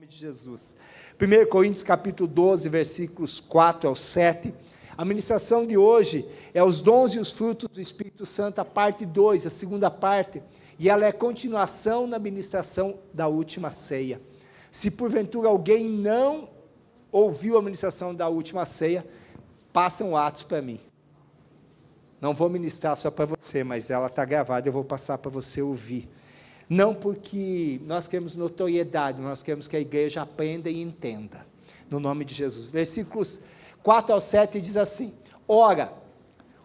nome de Jesus. 1 Coríntios capítulo 12, versículos 4 ao 7. A ministração de hoje é os dons e os frutos do Espírito Santo, a parte 2, a segunda parte, e ela é continuação na ministração da última ceia. Se porventura alguém não ouviu a ministração da última ceia, passa um Atos para mim. Não vou ministrar só para você, mas ela está gravada, eu vou passar para você ouvir. Não porque nós queremos notoriedade, nós queremos que a igreja aprenda e entenda, no nome de Jesus. Versículos 4 ao 7 diz assim: ora,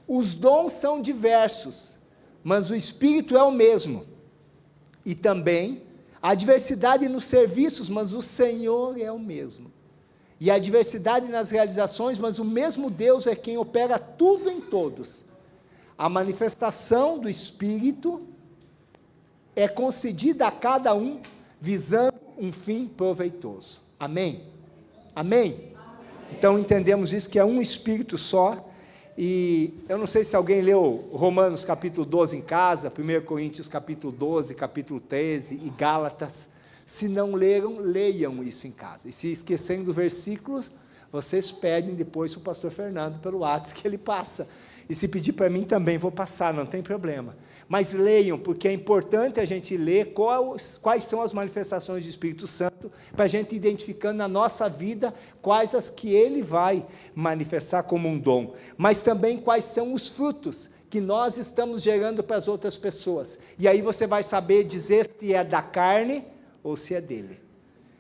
os dons são diversos, mas o Espírito é o mesmo, e também há diversidade nos serviços, mas o Senhor é o mesmo, e há diversidade nas realizações, mas o mesmo Deus é quem opera tudo em todos. A manifestação do Espírito é concedida a cada um, visando um fim proveitoso. Amém? Amém? Então entendemos isso, que é um Espírito só, e eu não sei se alguém leu Romanos capítulo 12 em casa, 1 Coríntios capítulo 12, capítulo 13 e Gálatas. Se não leram, leiam isso em casa, e se esquecerem do versículo, vocês pedem depois para o pastor Fernando pelo WhatsApp que ele passa, e se pedir para mim também vou passar, não tem problema, mas leiam, porque é importante a gente ler quais são as manifestações do Espírito Santo, para a gente identificando na nossa vida, quais as que ele vai manifestar como um dom, mas também quais são os frutos, que nós estamos gerando para as outras pessoas, e aí você vai saber dizer se é da carne, ou se é dele.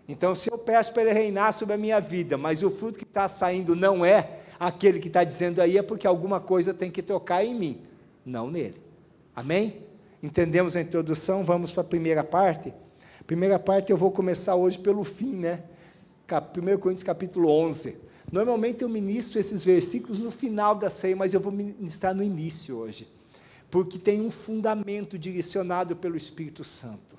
Então se eu peço para ele reinar sobre a minha vida, mas o fruto que está saindo não é aquele que está dizendo aí, é porque alguma coisa tem que tocar em mim, não nele. Amém? Entendemos a introdução, vamos para a primeira parte. Primeira parte eu vou começar hoje pelo fim, né? 1 Coríntios capítulo 11. Normalmente eu ministro esses versículos no final da ceia, mas eu vou ministrar no início hoje, porque tem um fundamento direcionado pelo Espírito Santo.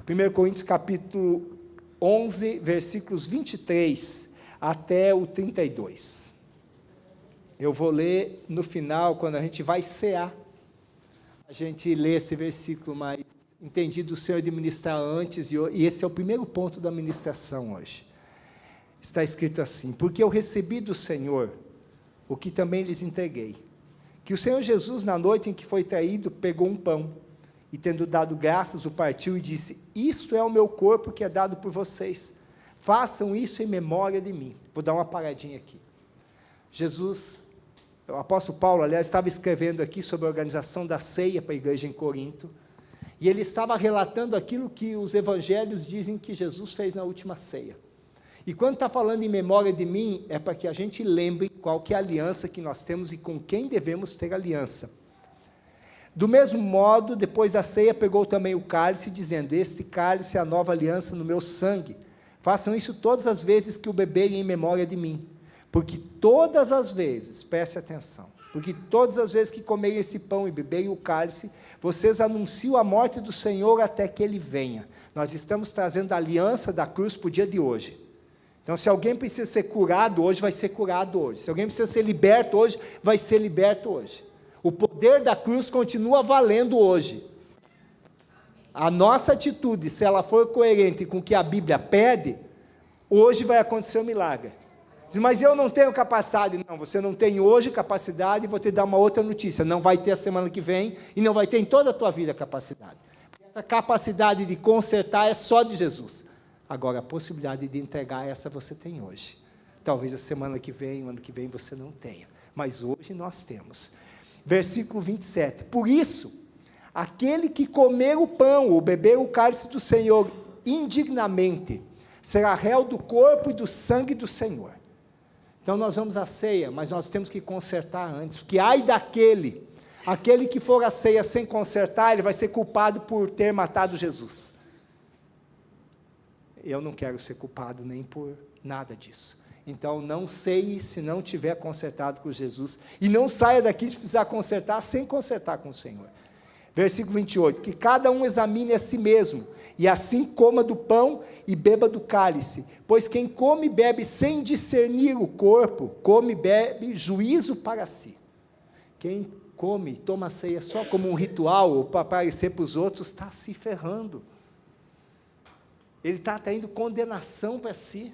1 Coríntios capítulo 11, versículos 23 até o 32. Eu vou ler no final, quando a gente vai cear, a gente lê esse versículo, mas entendi do Senhor de ministrar antes, e esse é o primeiro ponto da ministração hoje. Está escrito assim: porque eu recebi do Senhor o que também lhes entreguei, que o Senhor Jesus, na noite em que foi traído, pegou um pão, e tendo dado graças, o partiu e disse: isto é o meu corpo que é dado por vocês, façam isso em memória de mim. Vou dar uma paradinha aqui. Jesus, o apóstolo Paulo, aliás, estava escrevendo aqui sobre a organização da ceia para a igreja em Corinto, e ele estava relatando aquilo que os evangelhos dizem que Jesus fez na última ceia. E quando está falando em memória de mim, é para que a gente lembre qual que é a aliança que nós temos e com quem devemos ter aliança. Do mesmo modo, depois da ceia, pegou também o cálice, dizendo: este cálice é a nova aliança no meu sangue. Façam isso todas as vezes que o beberem em memória de mim. Porque todas as vezes, preste atenção, porque todas as vezes que comerem esse pão e beberem o cálice, vocês anunciam a morte do Senhor até que Ele venha. Nós estamos trazendo a aliança da cruz para o dia de hoje. Então, se alguém precisa ser curado hoje, vai ser curado hoje. Se alguém precisa ser liberto hoje, vai ser liberto hoje. O poder da cruz continua valendo hoje. A nossa atitude, se ela for coerente com o que a Bíblia pede, hoje vai acontecer um milagre. Mas eu não tenho capacidade. Não, você não tem hoje capacidade, vou te dar uma outra notícia: não vai ter a semana que vem, e não vai ter em toda a tua vida capacidade. Essa capacidade de consertar é só de Jesus. Agora, a possibilidade de entregar, essa você tem hoje. Talvez a semana que vem, o ano que vem, você não tenha, mas hoje nós temos. Versículo 27, por isso, aquele que comer o pão ou beber o cálice do Senhor indignamente, será réu do corpo e do sangue do Senhor. Então nós vamos à ceia, mas nós temos que consertar antes, porque ai daquele que for à ceia sem consertar, ele vai ser culpado por ter matado Jesus. Eu não quero ser culpado nem por nada disso. Então, não sei se não tiver consertado com Jesus, e não saia daqui se precisar consertar, sem consertar com o Senhor. Versículo 28, que cada um examine a si mesmo, e assim coma do pão e beba do cálice, pois quem come e bebe sem discernir o corpo, come e bebe juízo para si. Quem come, toma a ceia só como um ritual, ou para aparecer para os outros, está se ferrando. ele está atraindo condenação para si.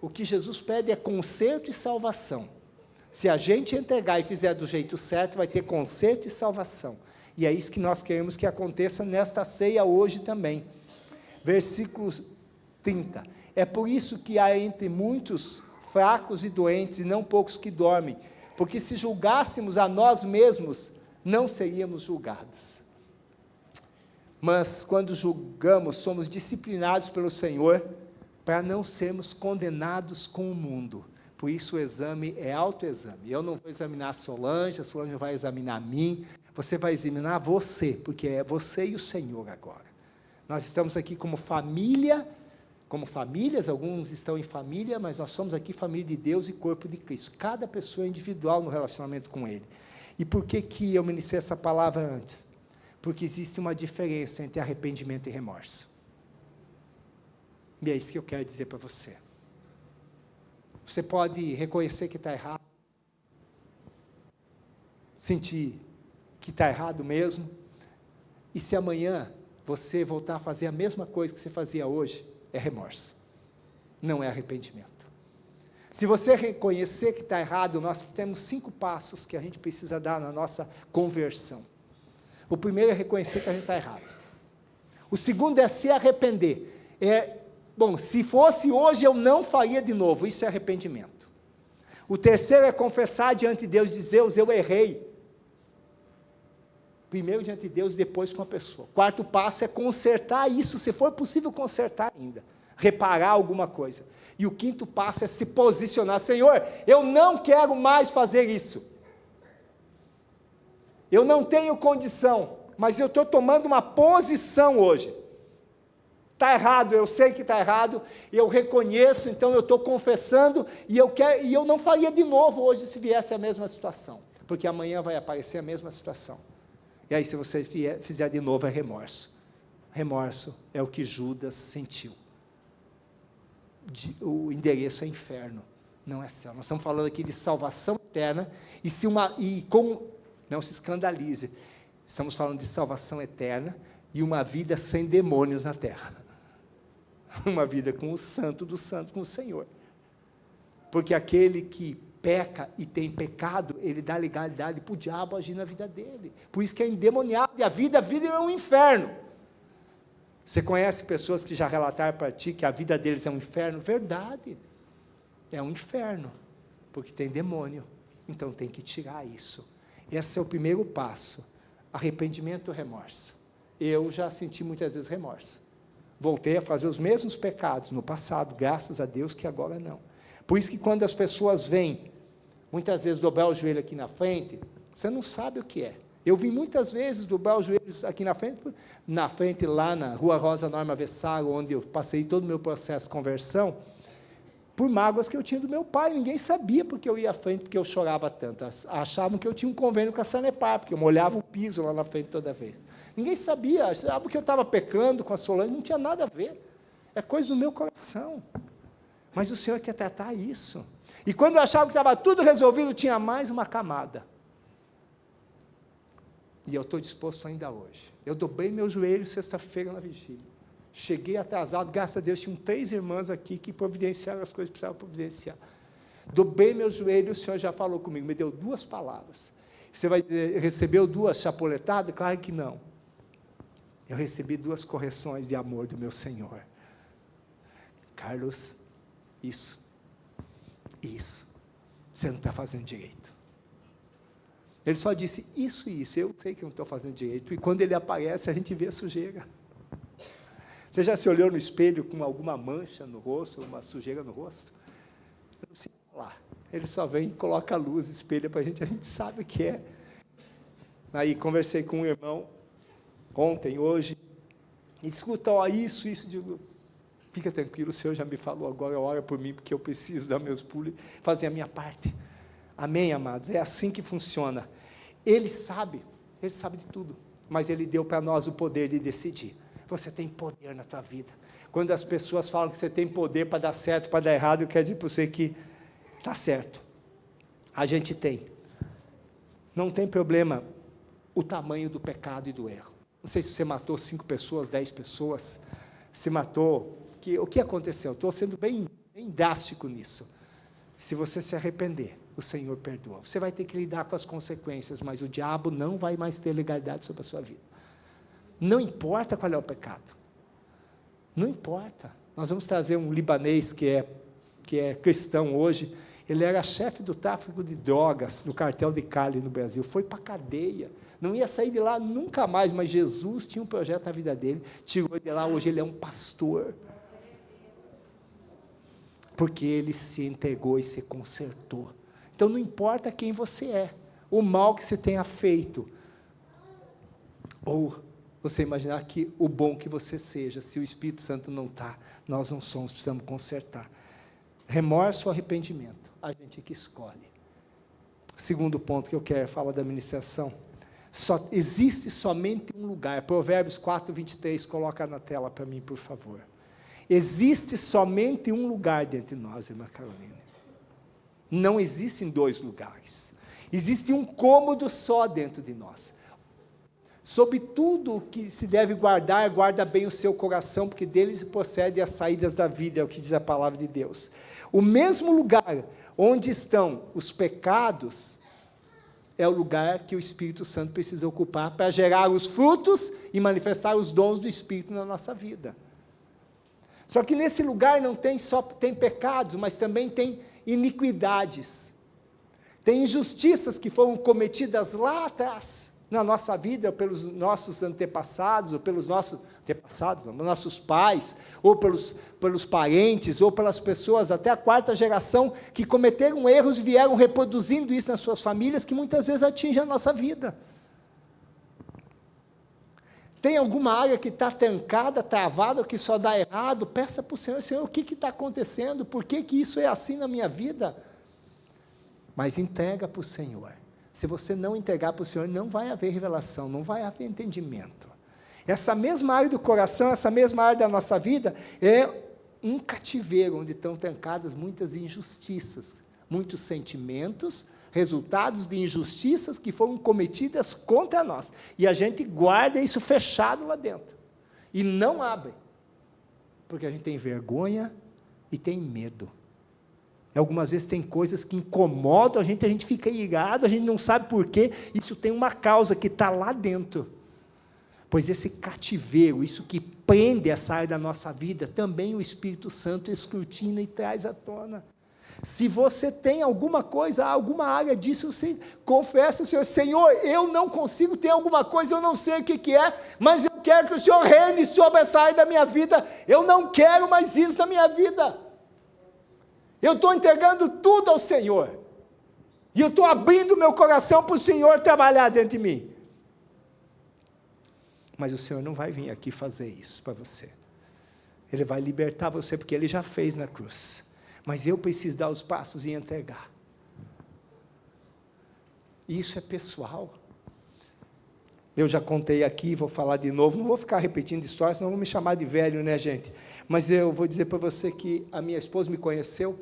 O que Jesus pede é conserto e salvação. Se a gente entregar e fizer do jeito certo, vai ter conserto e salvação. E é isso que nós queremos que aconteça nesta ceia hoje também. Versículo 30. É por isso que há entre muitos fracos e doentes, e não poucos que dormem, porque se julgássemos a nós mesmos, não seríamos julgados. Mas quando julgamos, somos disciplinados pelo Senhor, para não sermos condenados com o mundo. Por isso o exame é autoexame. Eu não vou examinar a Solange vai examinar a mim, você vai examinar você, porque é você e o Senhor agora. Nós estamos aqui como família, como famílias, alguns estão em família, mas nós somos aqui família de Deus e corpo de Cristo. Cada pessoa é individual no relacionamento com Ele. E por que eu ministrei essa palavra antes? Porque existe uma diferença entre arrependimento e remorso. E é isso que eu quero dizer para você. Você pode reconhecer que está errado, sentir que está errado mesmo, e se amanhã você voltar a fazer a mesma coisa que você fazia hoje, é remorso, não é arrependimento. Se você reconhecer que está errado, nós temos 5 passos que a gente precisa dar na nossa conversão. O primeiro é reconhecer que a gente está errado. O segundo é se arrepender. Bom, se fosse hoje eu não faria de novo, isso é arrependimento. O terceiro é confessar diante de Deus, dizer, Deus, eu errei. Primeiro diante de Deus, depois com a pessoa. Quarto passo é consertar isso, se for possível consertar ainda, reparar alguma coisa. E o quinto passo é se posicionar, Senhor, eu não quero mais fazer isso. Eu não tenho condição, mas eu estou tomando uma posição hoje. Está errado, eu sei que está errado, eu reconheço, então eu estou confessando, e eu não faria de novo hoje se viesse a mesma situação, porque amanhã vai aparecer a mesma situação. E aí se você fizer de novo é remorso. Remorso é o que Judas sentiu. O endereço é inferno, não é céu. Nós estamos falando aqui de salvação eterna, não se escandalize, estamos falando de salvação eterna, e uma vida sem demônios na terra, uma vida com o santo dos santos, com o Senhor, porque aquele que peca e tem pecado, ele dá legalidade para o diabo agir na vida dele, por isso que é endemoniado, e a vida é um inferno. Você conhece pessoas que já relataram para ti que a vida deles é um inferno? Verdade, é um inferno, porque tem demônio, então tem que tirar isso. Esse é o primeiro passo, arrependimento e remorso. Eu já senti muitas vezes remorso, voltei a fazer os mesmos pecados no passado, graças a Deus que agora não. Por isso que quando as pessoas vêm, muitas vezes dobrar o joelho aqui na frente, você não sabe o que é. Eu vi muitas vezes dobrar os joelhos aqui na frente lá na Rua Rosa Norma Vessaro, onde eu passei todo o meu processo de conversão, por mágoas que eu tinha do meu pai, ninguém sabia porque eu ia à frente, porque eu chorava tanto, achavam que eu tinha um convênio com a Sanepar, porque eu molhava o piso lá na frente toda vez, ninguém sabia, achava que eu estava pecando com a Solange, não tinha nada a ver, é coisa do meu coração, mas o Senhor quer tratar isso, e quando eu achava que estava tudo resolvido, tinha mais uma camada, e eu estou disposto ainda hoje, eu dobrei meu joelho sexta-feira na vigília, cheguei atrasado, graças a Deus, tinham 3 irmãs aqui que providenciaram as coisas que precisavam providenciar, dobrei meu joelho, o Senhor já falou comigo, me deu 2 palavras, você vai dizer, recebeu 2 chapoletadas? Claro que não, eu recebi 2 correções de amor do meu Senhor, Carlos, isso, você não está fazendo direito, ele só disse isso e isso, eu sei que eu não estou fazendo direito, e quando ele aparece, a gente vê a sujeira. Você já se olhou no espelho com alguma mancha no rosto, uma sujeira no rosto? Eu não sei falar, ele só vem e coloca a luz, espelha para a gente sabe o que é. Aí conversei com um irmão, ontem, hoje, e escuta, ó, isso, digo, fica tranquilo, o Senhor já me falou agora, ora por mim, porque eu preciso dar meus pulos, fazer a minha parte. Amém, amados? É assim que funciona. Ele sabe de tudo, mas Ele deu para nós o poder de decidir. Você tem poder na tua vida. Quando as pessoas falam que você tem poder para dar certo, para dar errado, eu quero dizer para você que está certo. A gente tem. Não tem problema o tamanho do pecado e do erro. Não sei se você matou 5 pessoas, 10 pessoas, se matou porque o que aconteceu? Estou sendo bem drástico nisso. Se você se arrepender, o Senhor perdoa. Você vai ter que lidar com as consequências, mas o diabo não vai mais ter legalidade sobre a sua vida. Não importa qual é o pecado. Não importa. Nós vamos trazer um libanês que é cristão hoje. Ele era chefe do tráfico de drogas, do cartel de Cali no Brasil. Foi para a cadeia. Não ia sair de lá nunca mais, mas Jesus tinha um projeto na vida dele. Tirou ele de lá, hoje ele é um pastor. Porque ele se entregou e se consertou. Então não importa quem você é, o mal que você tenha feito, ou você imaginar que o bom que você seja, se o Espírito Santo não está, nós não somos, precisamos consertar. Remorso ou arrependimento, a gente que escolhe. Segundo ponto que eu quero falar da ministração, existe somente um lugar, Provérbios 4, 23, coloca na tela para mim, por favor. Existe somente um lugar dentro de nós, irmã Carolina. Não existem dois lugares. Existe um cômodo só dentro de nós. Sobre tudo o que se deve guardar, guarda bem o seu coração, porque dele se procede as saídas da vida, é o que diz a palavra de Deus. O mesmo lugar onde estão os pecados, é o lugar que o Espírito Santo precisa ocupar para gerar os frutos e manifestar os dons do Espírito na nossa vida. Só que nesse lugar não tem só pecados, mas também tem iniquidades. Tem injustiças que foram cometidas lá atrás, na nossa vida, pelos nossos antepassados, ou pelos nossos antepassados, não, nossos pais, ou pelos parentes, ou pelas pessoas, até a quarta geração, que cometeram erros e vieram reproduzindo isso nas suas famílias, que muitas vezes atingem a nossa vida. Tem alguma área que está trancada, travada, que só dá errado, peça para o Senhor, Senhor, o que está acontecendo? Por que isso é assim na minha vida? Mas entrega para o Senhor. Se você não entregar para o Senhor, não vai haver revelação, não vai haver entendimento. Essa mesma área do coração, essa mesma área da nossa vida, é um cativeiro, onde estão trancadas muitas injustiças, muitos sentimentos, resultados de injustiças que foram cometidas contra nós, e a gente guarda isso fechado lá dentro, e não abre, porque a gente tem vergonha e tem medo. E algumas vezes tem coisas que incomodam a gente fica irado, a gente não sabe por quê, isso tem uma causa que está lá dentro, pois esse cativeiro, isso que prende essa área da nossa vida, também o Espírito Santo escrutina e traz à tona. Se você tem alguma coisa, alguma área disso, você confessa ao Senhor, Senhor, eu não consigo ter alguma coisa, eu não sei o que é, mas eu quero que o Senhor reine sobre essa área da minha vida, eu não quero mais isso na minha vida, eu estou entregando tudo ao Senhor, e eu estou abrindo meu coração para o Senhor trabalhar dentro de mim, mas o Senhor não vai vir aqui fazer isso para você, Ele vai libertar você, porque Ele já fez na cruz, mas eu preciso dar os passos e entregar. Isso é pessoal. Eu já contei aqui, vou falar de novo, não vou ficar repetindo histórias, senão vão me chamar de velho, né, gente? Mas eu vou dizer para você que a minha esposa me conheceu,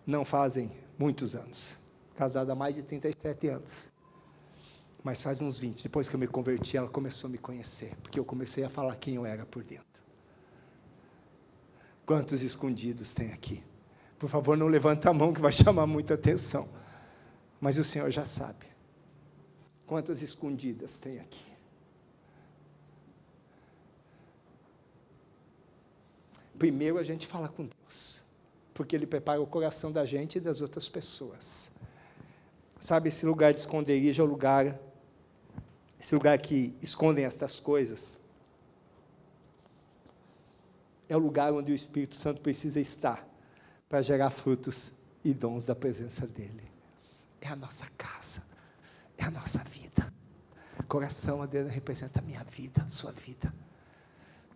não fazem muitos anos, casada há mais de 37 anos, mas faz uns 20, depois que eu me converti, ela começou a me conhecer, porque eu comecei a falar quem eu era por dentro. Quantos escondidos tem aqui? Por favor, não levanta a mão que vai chamar muita atenção. Mas o Senhor já sabe. Quantas escondidas tem aqui? Primeiro a gente fala com Deus, porque Ele prepara o coração da gente e das outras pessoas. Sabe, esse lugar de esconderijo é o lugar, esse lugar que escondem estas coisas, é o lugar onde o Espírito Santo precisa estar, para gerar frutos e dons da presença dEle. É a nossa casa, é a nossa vida. Coração, a Deus representa a minha vida, a sua vida.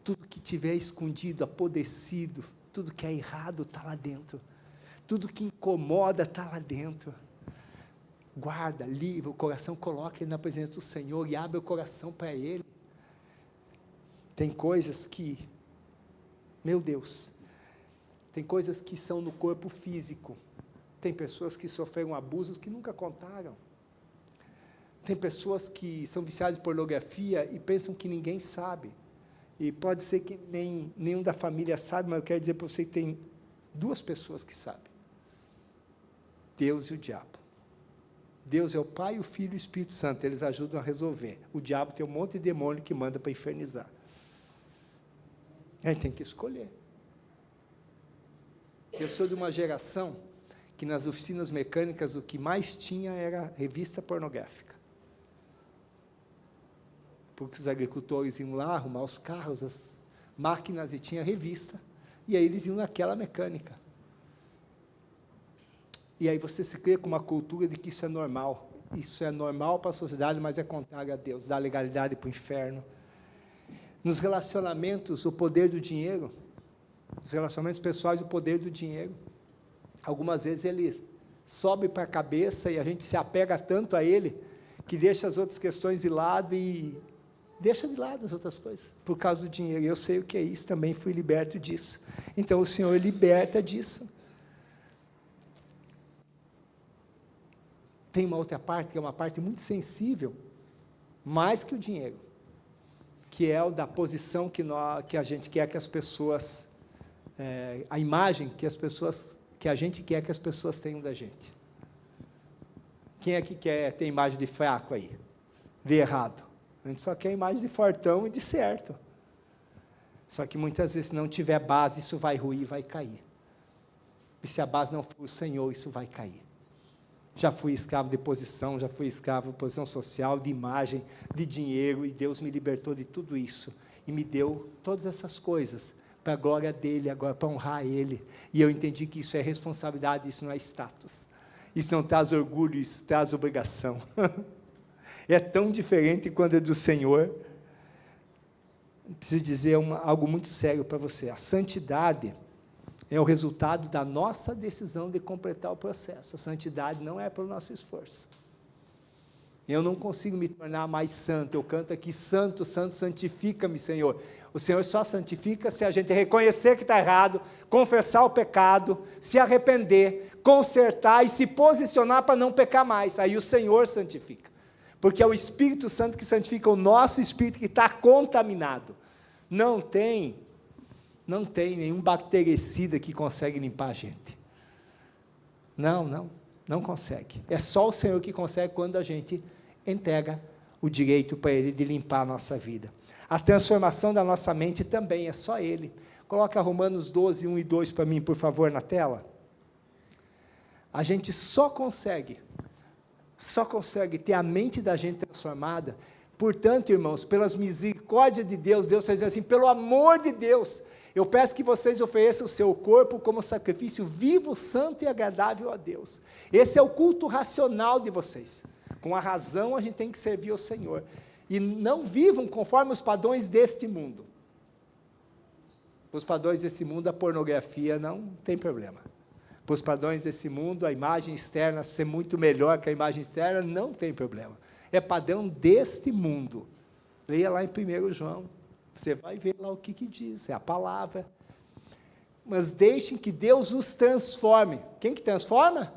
Tudo que tiver escondido, apodrecido, tudo que é errado está lá dentro. Tudo que incomoda está lá dentro. Guarda, livra o coração, coloca ele na presença do Senhor e abre o coração para Ele. Tem coisas que, meu Deus, tem coisas que são no corpo físico, tem pessoas que sofreram abusos que nunca contaram, tem pessoas que são viciadas em pornografia e pensam que ninguém sabe, E pode ser que nenhum da família sabe, mas eu quero dizer para você que tem duas pessoas que sabem. Deus e o diabo. Deus é o Pai, o Filho e o Espírito Santo, eles ajudam a resolver. O diabo tem um monte de demônio que manda para infernizar. A gente tem que escolher. Eu sou de uma geração que nas oficinas mecânicas o que mais tinha era revista pornográfica. Porque os agricultores iam lá arrumar os carros, as máquinas, e tinha revista, e aí eles iam naquela mecânica. E aí você se cria com uma cultura de que isso é normal. Isso é normal para a sociedade, mas é contrário a Deus, dá legalidade para o inferno. Nos relacionamentos, o poder do dinheiro, nos relacionamentos pessoais, o poder do dinheiro. Algumas vezes ele sobe para a cabeça e a gente se apega tanto a ele, que deixa as outras questões de lado e deixa de lado as outras coisas, por causa do dinheiro. Eu sei o que é isso, também fui liberto disso. Então o Senhor liberta disso. Tem uma outra parte, que é uma parte muito sensível, mais que o dinheiro, que é o da posição que a gente quer que as pessoas, a imagem que a gente quer que as pessoas tenham da gente. Quem é que quer ter imagem de fraco aí? De errado. A gente só quer imagem de fortão e de certo. Só que muitas vezes, se não tiver base, isso vai ruir e vai cair. E se a base não for o Senhor, isso vai cair. Já fui escravo de posição, já fui escravo de posição social, de imagem, de dinheiro, e Deus me libertou de tudo isso, e me deu todas essas coisas, para a glória dEle, agora para honrar Ele, e eu entendi que isso é responsabilidade, isso não é status, isso não traz orgulho, isso traz obrigação, é tão diferente quando é do Senhor. Preciso dizer algo muito sério para você, a santidade é o resultado da nossa decisão de completar o processo. A santidade não é pelo nosso esforço. Eu não consigo me tornar mais santo. Eu canto aqui, santo, santo, santifica-me, Senhor. O Senhor só santifica se a gente reconhecer que está errado, confessar o pecado, se arrepender, consertar e se posicionar para não pecar mais. Aí o Senhor santifica. Porque é o Espírito Santo que santifica o nosso espírito que está contaminado. Não tem nenhum bactericida que consegue limpar a gente. Não consegue. É só o Senhor que consegue quando a gente entrega o direito para Ele de limpar a nossa vida. A transformação da nossa mente também é só Ele. Coloca Romanos 12, 1 e 2 para mim, por favor, na tela. A gente só consegue ter a mente da gente transformada. Portanto, irmãos, pelas misericórdias de Deus, Deus está dizendo assim, pelo amor de Deus, eu peço que vocês ofereçam o seu corpo como sacrifício vivo, santo e agradável a Deus. Esse é o culto racional de vocês. Com a razão a gente tem que servir ao Senhor. E não vivam conforme os padrões deste mundo. Os padrões desse mundo, a pornografia não tem problema. Para os padrões desse mundo, a imagem externa ser muito melhor que a imagem externa, não tem problema. É padrão deste mundo. Leia lá em 1 João. Você vai ver lá o que diz, é a palavra. Mas deixem que Deus os transforme. Quem que transforma?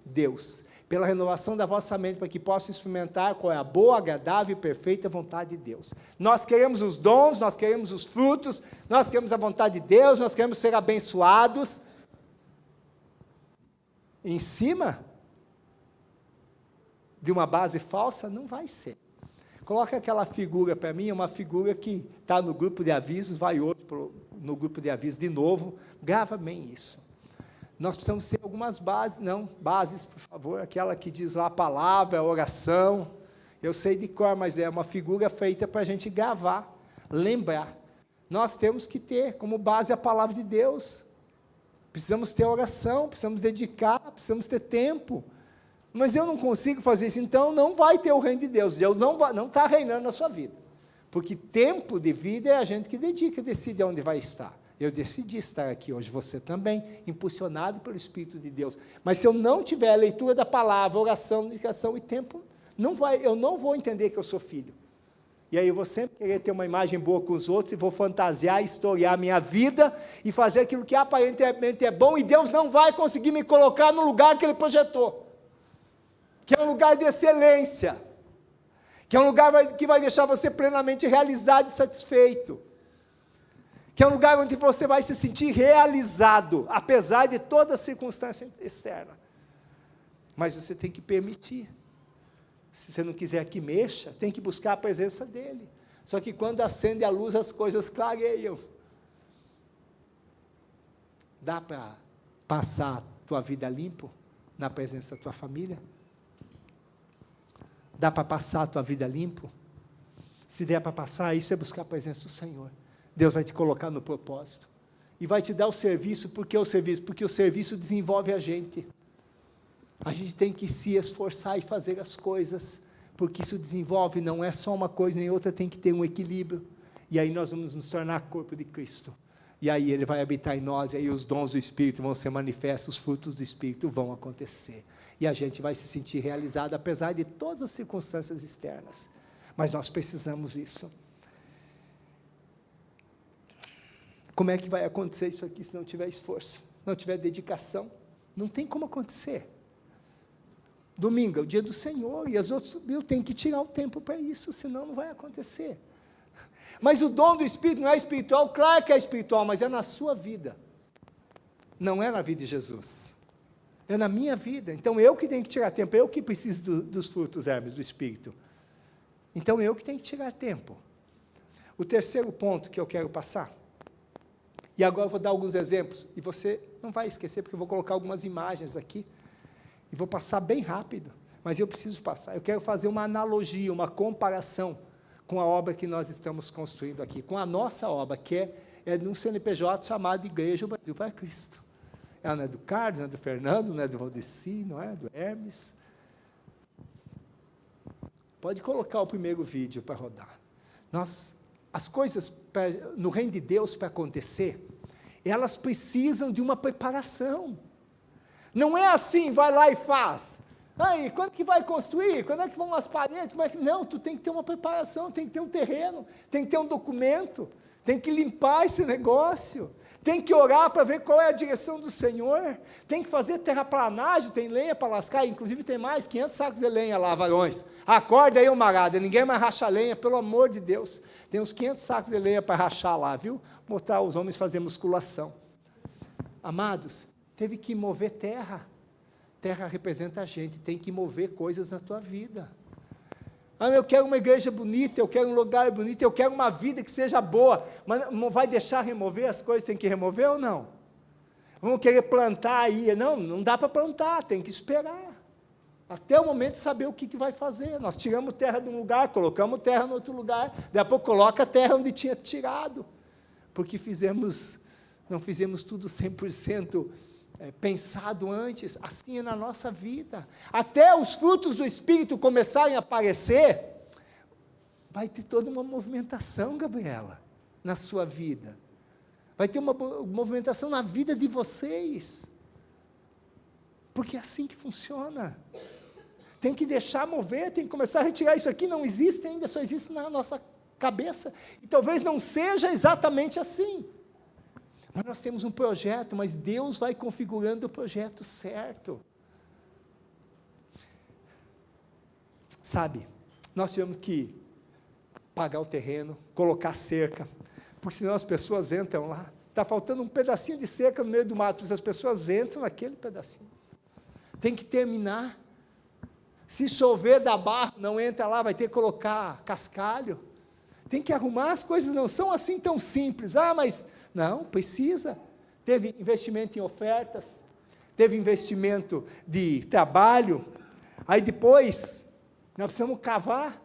Deus. Pela renovação da vossa mente, para que possam experimentar qual é a boa, agradável e perfeita vontade de Deus. Nós queremos os dons, nós queremos os frutos, nós queremos a vontade de Deus, nós queremos ser abençoados. Em cima de uma base falsa, não vai ser. Coloca aquela figura para mim, é uma figura que está no grupo de avisos, vai hoje no grupo de avisos de novo, grava bem isso. Nós precisamos ter algumas bases, por favor, aquela que diz lá a palavra, a oração, eu sei de cor, mas é uma figura feita para a gente gravar, lembrar. Nós temos que ter como base a palavra de Deus, precisamos ter oração, precisamos dedicar, precisamos ter tempo. Mas eu não consigo fazer isso, então não vai ter o reino de Deus. Deus não está reinando na sua vida. Porque tempo de vida é a gente que dedica, decide onde vai estar. Eu decidi estar aqui hoje, você também, impulsionado pelo Espírito de Deus. Mas se eu não tiver a leitura da palavra, oração, dedicação e tempo, eu não vou entender que eu sou filho. E aí eu vou sempre querer ter uma imagem boa com os outros, e vou fantasiar, historiar a minha vida, e fazer aquilo que aparentemente é bom, e Deus não vai conseguir me colocar no lugar que Ele projetou. Que é um lugar de excelência, que é um lugar que vai deixar você plenamente realizado e satisfeito. que é um lugar onde você vai se sentir realizado, apesar de toda circunstância externa. Mas você tem que permitir. Se você não quiser que mexa, tem que buscar a presença dele. Só que quando acende a luz, as coisas clareiam. Dá para passar a tua vida limpo na presença da tua família? Dá para passar a tua vida limpo? Se der para passar, isso é buscar a presença do Senhor. Deus vai te colocar no propósito. E vai te dar o serviço. Por que o serviço? Porque o serviço desenvolve a gente. A gente tem que se esforçar e fazer as coisas, porque isso desenvolve, não é só uma coisa nem outra, tem que ter um equilíbrio. E aí nós vamos nos tornar corpo de Cristo. E aí Ele vai habitar em nós, e aí os dons do Espírito vão ser manifestos, os frutos do Espírito vão acontecer. E a gente vai se sentir realizado, apesar de todas as circunstâncias externas. Mas nós precisamos disso. Como é que vai acontecer isso aqui se não tiver esforço, não tiver dedicação? Não tem como acontecer. Domingo é o dia do Senhor, e as outras, eu tenho que tirar o tempo para isso, senão não vai acontecer. Mas o dom do Espírito não é espiritual, claro que é espiritual, mas é na sua vida. Não é na vida de Jesus. É na minha vida. Então eu que tenho que tirar tempo, eu que preciso dos frutos, Hermes, do Espírito. Então eu que tenho que tirar tempo. O terceiro ponto que eu quero passar, e agora eu vou dar alguns exemplos, e você não vai esquecer, porque eu vou colocar algumas imagens aqui, e vou passar bem rápido, mas eu preciso passar. Eu quero fazer uma analogia, uma comparação com a obra que nós estamos construindo aqui, com a nossa obra, que é num CNPJ chamado Igreja Brasil para Cristo. Ela não é do Carlos, não é do Fernando, não é do Valdeci, não é do Hermes. Pode colocar o primeiro vídeo para rodar. As coisas no reino de Deus para acontecer, elas precisam de uma preparação. Não é assim, vai lá e faz. Aí, quando que vai construir? Quando é que vão as paredes? Não, tu tem que ter uma preparação, tem que ter um terreno, tem que ter um documento, tem que limpar esse negócio, tem que orar para ver qual é a direção do Senhor, tem que fazer terraplanagem, tem lenha para lascar, inclusive tem mais 500 sacos de lenha lá, varões. Acorda aí, marada, ninguém mais racha lenha, pelo amor de Deus. Tem uns 500 sacos de lenha para rachar lá, viu? Botar os homens fazer musculação. Amados, teve que mover terra. Terra representa a gente, tem que mover coisas na tua vida. Eu quero uma igreja bonita, eu quero um lugar bonito, eu quero uma vida que seja boa, mas não vai deixar remover as coisas, tem que remover ou não? Vamos querer plantar aí, não dá para plantar, tem que esperar, até o momento de saber o que vai fazer. Nós tiramos terra de um lugar, colocamos terra em outro lugar, daqui a pouco coloca a terra onde tinha tirado, porque não fizemos tudo 100%, pensado antes. Assim é na nossa vida, até os frutos do Espírito começarem a aparecer, vai ter toda uma movimentação, Gabriela, na sua vida, vai ter uma movimentação na vida de vocês, porque é assim que funciona, tem que deixar mover, tem que começar a retirar isso aqui, não existe ainda, só existe na nossa cabeça, e talvez não seja exatamente assim, mas nós temos um projeto, mas Deus vai configurando o projeto certo. Sabe, nós tivemos que pagar o terreno, colocar cerca, porque senão as pessoas entram lá, está faltando um pedacinho de cerca no meio do mato, as pessoas entram naquele pedacinho, tem que terminar, se chover dá barro, não entra lá, vai ter que colocar cascalho, tem que arrumar, as coisas não são assim tão simples, mas... Não, precisa. Teve investimento em ofertas, teve investimento de trabalho, aí depois, nós precisamos cavar.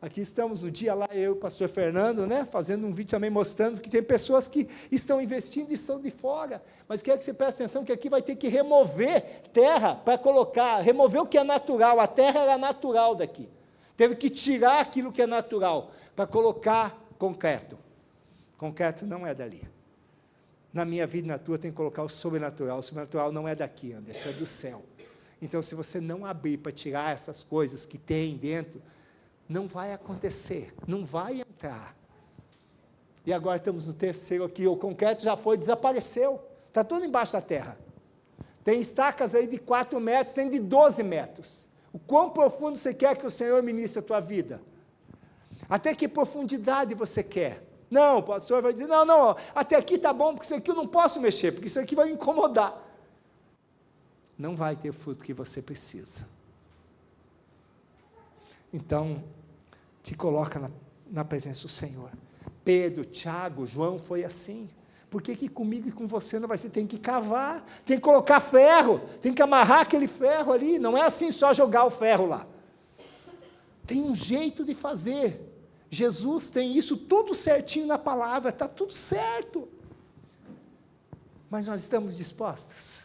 Aqui estamos no dia lá, eu e o pastor Fernando, fazendo um vídeo também mostrando que tem pessoas que estão investindo e são de fora, mas quero que você preste atenção que aqui vai ter que remover terra para colocar, remover o que é natural, a terra era natural daqui, teve que tirar aquilo que é natural, para colocar concreto. Concreto não é dali. Na minha vida e na tua tem que colocar o sobrenatural não é daqui, Anderson, é do céu. Então, se você não abrir para tirar essas coisas que tem dentro, não vai acontecer, não vai entrar. E agora estamos no terceiro aqui, o concreto já desapareceu, está tudo embaixo da terra. Tem estacas aí de 4 metros, tem de 12 metros. O quão profundo você quer que o Senhor ministre a tua vida? Até que profundidade você quer? Não, o pastor vai dizer, não, ó, até aqui está bom, porque isso aqui eu não posso mexer, porque isso aqui vai me incomodar. Não vai ter o fruto que você precisa. Então, te coloca na presença do Senhor. Pedro, Tiago, João foi assim. Por que comigo e com você não vai ser? Tem que cavar, tem que colocar ferro, tem que amarrar aquele ferro ali, não é assim só jogar o ferro lá. Tem um jeito de fazer. Jesus tem isso tudo certinho na palavra, está tudo certo. Mas nós estamos dispostos?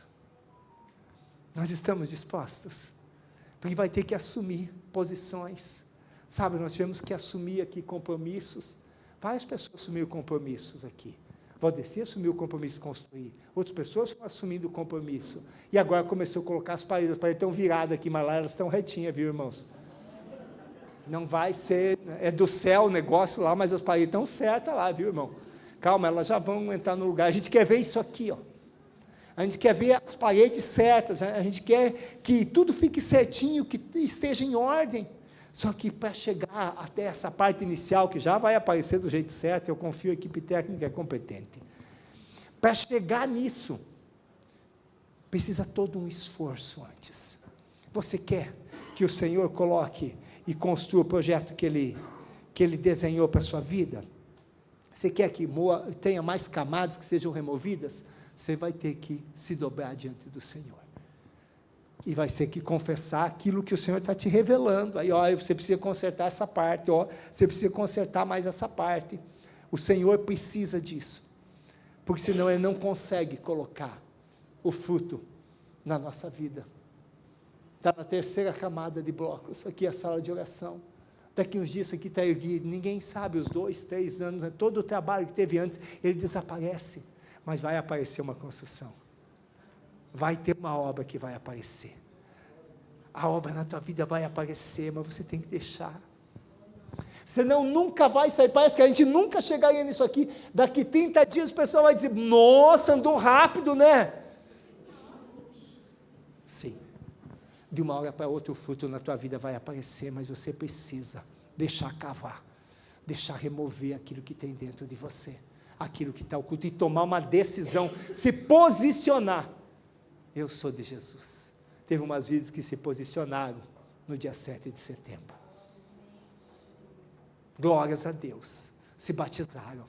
Nós estamos dispostos? Porque vai ter que assumir posições. Sabe, nós tivemos que assumir aqui compromissos. Várias pessoas assumiram compromissos aqui. Valdeci assumiu o compromisso de construir. Outras pessoas foram assumindo o compromisso. E agora começou a colocar as paredes estão viradas aqui, mas lá elas estão retinhas, viu, irmãos? Não vai ser, é do céu o negócio lá, mas as paredes estão certas lá, viu, irmão? Calma, elas já vão entrar no lugar. A gente quer ver isso aqui, ó. A gente quer ver as paredes certas, a gente quer que tudo fique certinho, que esteja em ordem. Só que para chegar até essa parte inicial, que já vai aparecer do jeito certo, eu confio, a equipe técnica é competente. Para chegar nisso, precisa todo um esforço antes. Você quer que o Senhor coloque e construa o projeto que Ele desenhou para a sua vida? Você quer que tenha mais camadas que sejam removidas? Você vai ter que se dobrar diante do Senhor. E vai ter que confessar aquilo que o Senhor está te revelando. Aí, ó, você precisa consertar essa parte, ó, você precisa consertar mais essa parte. O Senhor precisa disso, porque senão Ele não consegue colocar o fruto na nossa vida. Está na terceira camada de blocos, aqui é a sala de oração. Daqui uns dias isso aqui está erguido, ninguém sabe, os 2, 3 anos, todo o trabalho que teve antes, ele desaparece, mas vai aparecer uma construção. Vai ter uma obra que vai aparecer. A obra na tua vida vai aparecer, mas você tem que deixar. Senão nunca vai sair. Parece que a gente nunca chegaria nisso aqui. Daqui 30 dias o pessoal vai dizer, nossa, andou rápido, né? Sim. De uma hora para outra o fruto na tua vida vai aparecer, mas você precisa deixar cavar, deixar remover aquilo que tem dentro de você, aquilo que está oculto, e tomar uma decisão, se posicionar. Eu sou de Jesus. Teve umas vidas que se posicionaram no dia 7 de setembro. Glórias a Deus. Se batizaram.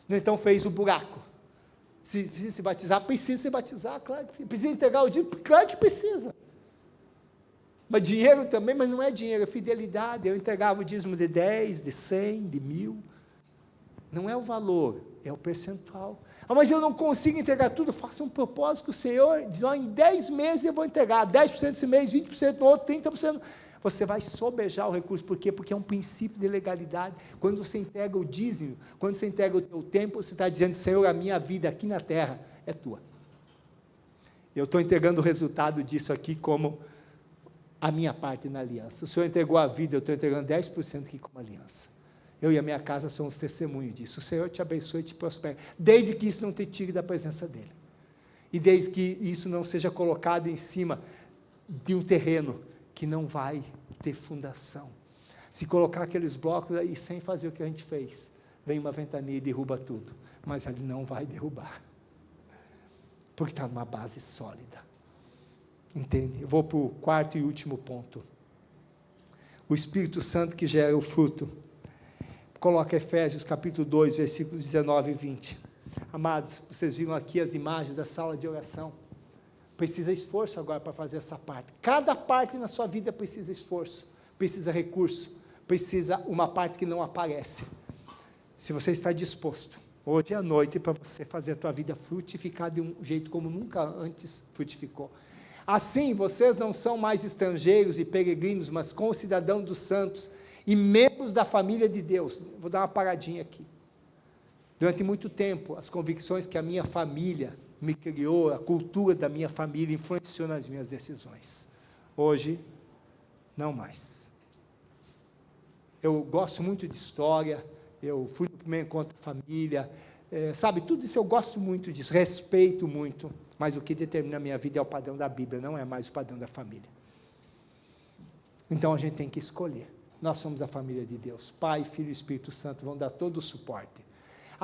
Então fez o buraco. Se precisa se batizar, precisa se batizar, claro que precisa entregar o dízimo, claro que precisa. Mas dinheiro também, mas não é dinheiro, é fidelidade. Eu entregava o dízimo de 10, de 100, de 1000. Não é o valor, é o percentual. Ah, mas eu não consigo entregar tudo. Faça um propósito com o Senhor, diz, ó, em 10 meses eu vou entregar, 10% esse mês, 20% no outro, 30%. Você vai sobejar o recurso. Por quê? Porque é um princípio de legalidade. Quando você entrega o dízimo, quando você entrega o teu tempo, você está dizendo, Senhor, a minha vida aqui na terra é tua. Eu estou entregando o resultado disso aqui como a minha parte na aliança. O Senhor entregou a vida, eu estou entregando 10% aqui como aliança. Eu e a minha casa somos testemunho disso. O Senhor te abençoe e te prospere, desde que isso não te tire da presença dEle, e desde que isso não seja colocado em cima de um terreno que não vai ter fundação. Se colocar aqueles blocos aí sem fazer o que a gente fez, vem uma ventania e derruba tudo, mas ele não vai derrubar, porque está numa base sólida. Entende? Eu vou para o quarto e último ponto. O Espírito Santo que gera o fruto. Coloca Efésios capítulo 2, versículos 19 e 20. Amados, vocês viram aqui as imagens da sala de oração. Precisa esforço agora para fazer essa parte. Cada parte na sua vida precisa esforço, precisa recurso, precisa uma parte que não aparece. Se você está disposto, hoje à noite, para você fazer a tua vida frutificar de um jeito como nunca antes frutificou. Assim, vocês não são mais estrangeiros e peregrinos, mas concidadãos dos santos, e membros da família de Deus. Vou dar uma paradinha aqui. Durante muito tempo, as convicções que a minha família me criou, a cultura da minha família influenciou nas minhas decisões. Hoje, não mais. Eu gosto muito de história, eu fui no primeiro encontro da família, sabe, tudo isso eu gosto muito disso, respeito muito, mas o que determina a minha vida é o padrão da Bíblia, não é mais o padrão da família. Então a gente tem que escolher. Nós somos a família de Deus. Pai, Filho e Espírito Santo vão dar todo o suporte.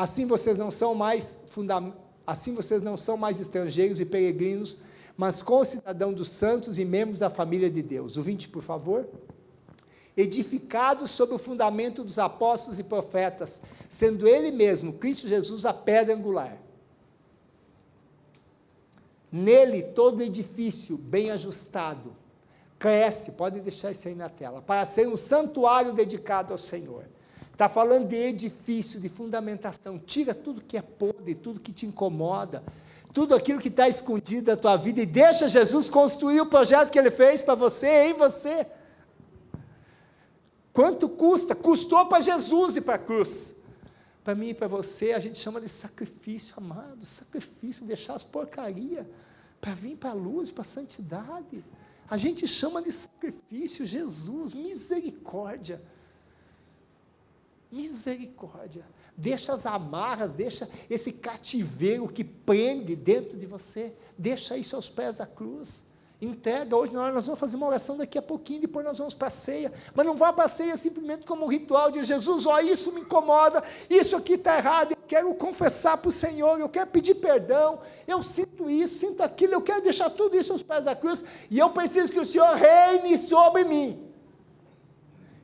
Assim vocês não são mais estrangeiros e peregrinos, mas concidadãos dos santos e membros da família de Deus. O 20, por favor. Edificados sobre o fundamento dos apóstolos e profetas, sendo Ele mesmo, Cristo Jesus, a pedra angular. Nele todo edifício bem ajustado cresce, pode deixar isso aí na tela, para ser um santuário dedicado ao Senhor. Está falando de edifício, de fundamentação. Tira tudo que é podre, tudo que te incomoda, tudo aquilo que está escondido da tua vida, e deixa Jesus construir o projeto que Ele fez para você, em você. Quanto custa? Custou para Jesus e para a cruz. Para mim e para você, a gente chama de sacrifício, amado, sacrifício, deixar as porcarias, para vir para a luz, para a santidade. A gente chama de sacrifício, Jesus, misericórdia. Misericórdia. Deixa as amarras, deixa esse cativeiro que prende dentro de você, deixa isso aos pés da cruz. Entrega. Hoje nós vamos fazer uma oração daqui a pouquinho, depois nós vamos para a ceia, mas não vá para a ceia simplesmente como um ritual de Jesus, isso me incomoda, isso aqui está errado, eu quero confessar para o Senhor, eu quero pedir perdão, eu sinto isso, sinto aquilo, eu quero deixar tudo isso aos pés da cruz, e eu preciso que o Senhor reine sobre mim.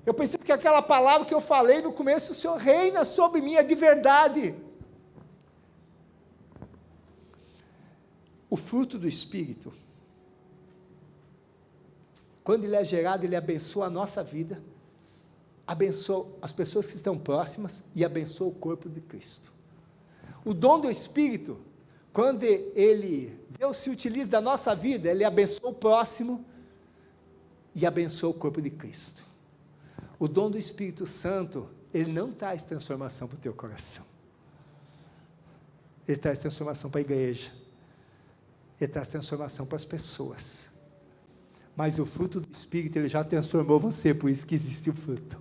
Eu preciso que aquela palavra que eu falei no começo, o Senhor reina sobre mim, é de verdade. O fruto do Espírito, quando ele é gerado, ele abençoa a nossa vida, abençoa as pessoas que estão próximas e abençoa o corpo de Cristo. O dom do Espírito, quando Deus se utiliza da nossa vida, ele abençoa o próximo e abençoa o corpo de Cristo. O dom do Espírito Santo, ele não traz transformação para o teu coração. Ele traz transformação para a igreja. Ele traz transformação para as pessoas. Mas o fruto do Espírito, ele já transformou você, por isso que existe o fruto.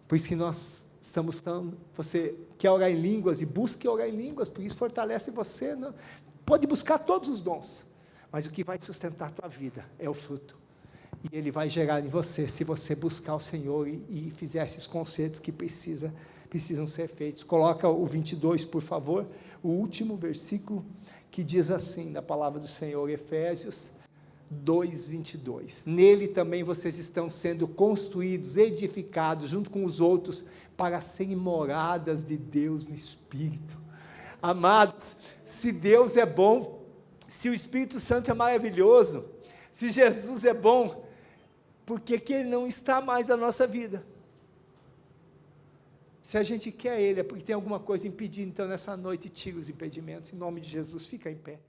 Por isso que nós estamos você quer orar em línguas, e busque orar em línguas, porque isso fortalece você. Não? Pode buscar todos os dons, mas o que vai sustentar a tua vida é o fruto. E ele vai gerar em você, se você buscar o Senhor e fizer esses concertos que precisam ser feitos. Coloca o 22, por favor, o último versículo, que diz assim, na palavra do Senhor, Efésios 2, 22. Nele também vocês estão sendo construídos, edificados, junto com os outros, para serem moradas de Deus no Espírito. Amados, se Deus é bom, se o Espírito Santo é maravilhoso, se Jesus é bom, por que Ele não está mais na nossa vida? Se a gente quer Ele, é porque tem alguma coisa impedindo. Então nessa noite tira os impedimentos, em nome de Jesus, fica em pé.